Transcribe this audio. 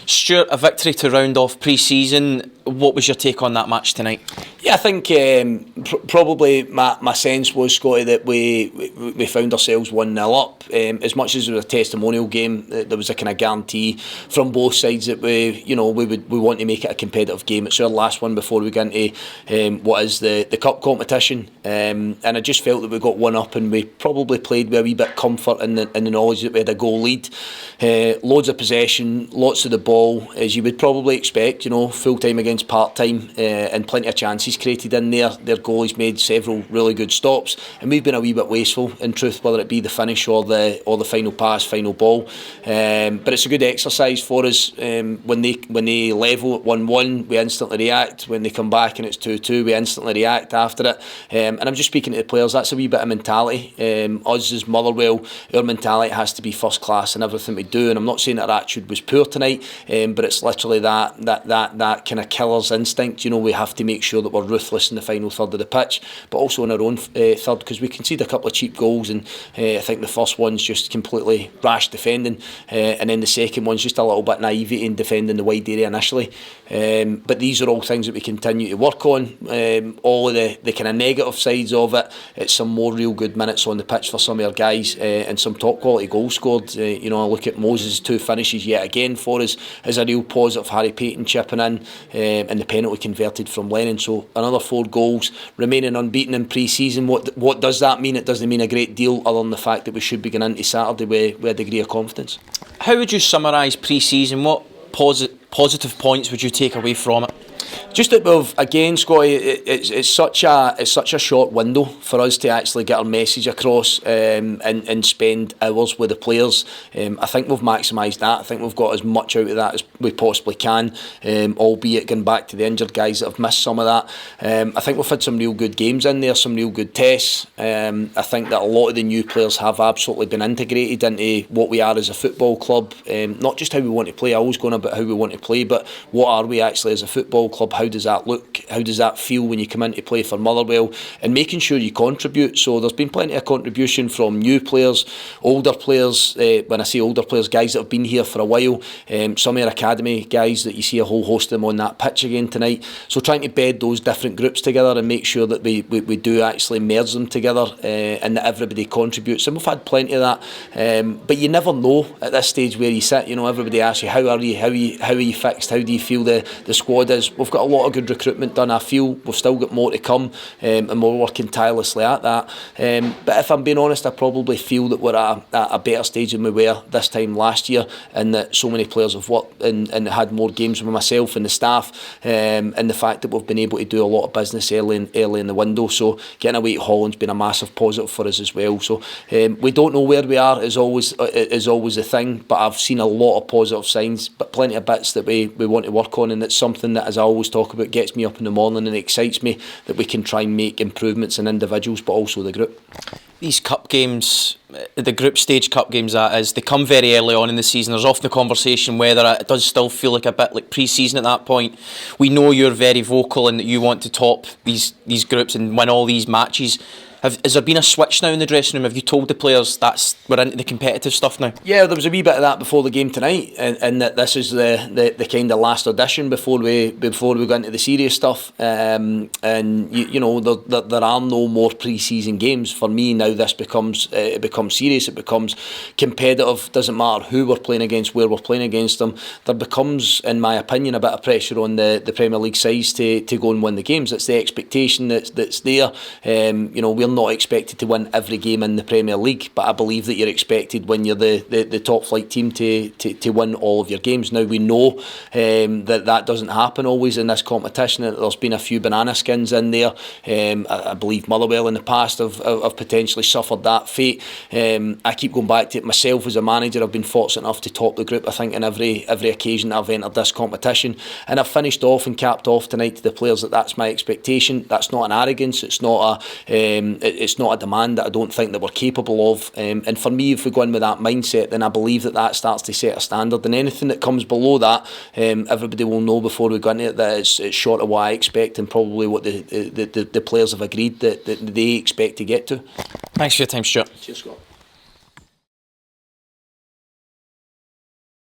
Stuart, a victory to round off pre-season. What was your take on that match tonight? Yeah, I think probably my sense was, Scotty, that we found ourselves 1-0 up. As much as it was a testimonial game, there was a kind of guarantee from both sides that we want to make it a competitive game. It's our last one before we get into what is the cup competition, and I just felt that we got one up, and we probably played with a wee bit comfort in the knowledge that we had a goal lead, loads of possession, lots of the ball, as you would probably expect. Full time against part time, and plenty of chances created in there. Their goalies made several really good stops, and we've been a wee bit wasteful in truth, whether it be the finish or the final pass, final ball. But it's a good exercise for us. When they level at 1-1, we instantly react. When they come back and it's 2-2, we instantly react after it. And I'm just speaking to the players. That's a wee bit of mentality. Us as Motherwell, our mentality has to be first class in everything we do. And I'm not saying that our attitude was poor tonight, but it's literally that kind of killer's instinct. We have to make sure that we're ruthless in the final third of the pitch, but also in our own third, because we conceded a couple of cheap goals, and I think the first one's just completely rash defending, and then the second one's just a little bit naivety in defending the wide area initially. But these are all things that we continue to work on. All of the kind of negative sides of it, it's some more real good minutes on the pitch for some of our guys, and some top quality goals scored. I look at Moses' 2 finishes yet again for us as a real positive. Harry Paton chipping in, and the penalty converted from Lennon. So another 4 goals, remaining unbeaten in pre-season. What does that mean? It doesn't mean a great deal, other than the fact that we should be going into Saturday with a degree of confidence. How would you summarise pre-season? What positive points would you take away from it? Just that again, Scotty, it's such a short window for us to actually get our message across, and spend hours with the players. I think we've maximised that. I think we've got as much out of that as we possibly can, albeit going back to the injured guys that have missed some of that. I think we've had some real good games in there, some real good tests. I think that a lot of the new players have absolutely been integrated into what we are as a football club, not just how we want to play. I always go on about how we want to play, but what are we actually as a football club? How does that look? How does that feel when you come in to play for Motherwell? And making sure you contribute. So there's been plenty of contribution from new players, older players. When I say older players, guys that have been here for a while. Some of our academy guys that you see a whole host of them on that pitch again tonight. So trying to bed those different groups together and make sure that we do actually merge them together, and that everybody contributes. And we've had plenty of that. But you never know at this stage where you sit. Everybody asks you, how are you fixed? How do you feel the squad is? We've got a lot of good recruitment done. I feel we've still got more to come, and we're working tirelessly at that. But if I'm being honest, I probably feel that we're at a better stage than we were this time last year, and that so many players have worked and had more games with myself and the staff, and the fact that we've been able to do a lot of business early in the window. So getting away to Holland's been a massive positive for us as well. So we don't know where we are, is always the thing, but I've seen a lot of positive signs, but plenty of bits that we want to work on, and it's something that, as I always talk about, gets me up in the morning and excites me, that we can try and make improvements in individuals but also the group. These cup games, the group stage cup games that is, they come very early on in the season. There's often a conversation whether it does still feel like a bit like pre-season at that point. We know you're very vocal and that you want to top these groups and win all these matches. Has there been a switch now in the dressing room? Have you told the players we're into the competitive stuff now? Yeah, there was a wee bit of that before the game tonight, and that this is the kind of last audition before we go into the serious stuff. And there are no more pre-season games for me now. This becomes serious. It becomes competitive. Doesn't matter who we're playing against, where we're playing against them. There becomes, in my opinion, a bit of pressure on the Premier League sides to go and win the games. It's the expectation that's there. We're not expected to win every game in the Premier League, but I believe that you're expected when you're the top flight team to win all of your games. Now we know that doesn't happen always in this competition, and there's been a few banana skins in there. I believe Motherwell in the past have potentially suffered that fate. I keep going back to it myself as a manager. I've been fortunate enough to top the group, I think, in every occasion I've entered this competition, and I've finished off and capped off tonight to the players that's my expectation. That's not an arrogance. It's not a demand that I don't think that we're capable of. And for me, if we go in with that mindset, then I believe that starts to set a standard. And anything that comes below that, everybody will know before we go into it that it's short of what I expect, and probably what the players have agreed that they expect to get to. Thanks for your time, Stuart. Cheers, Scott.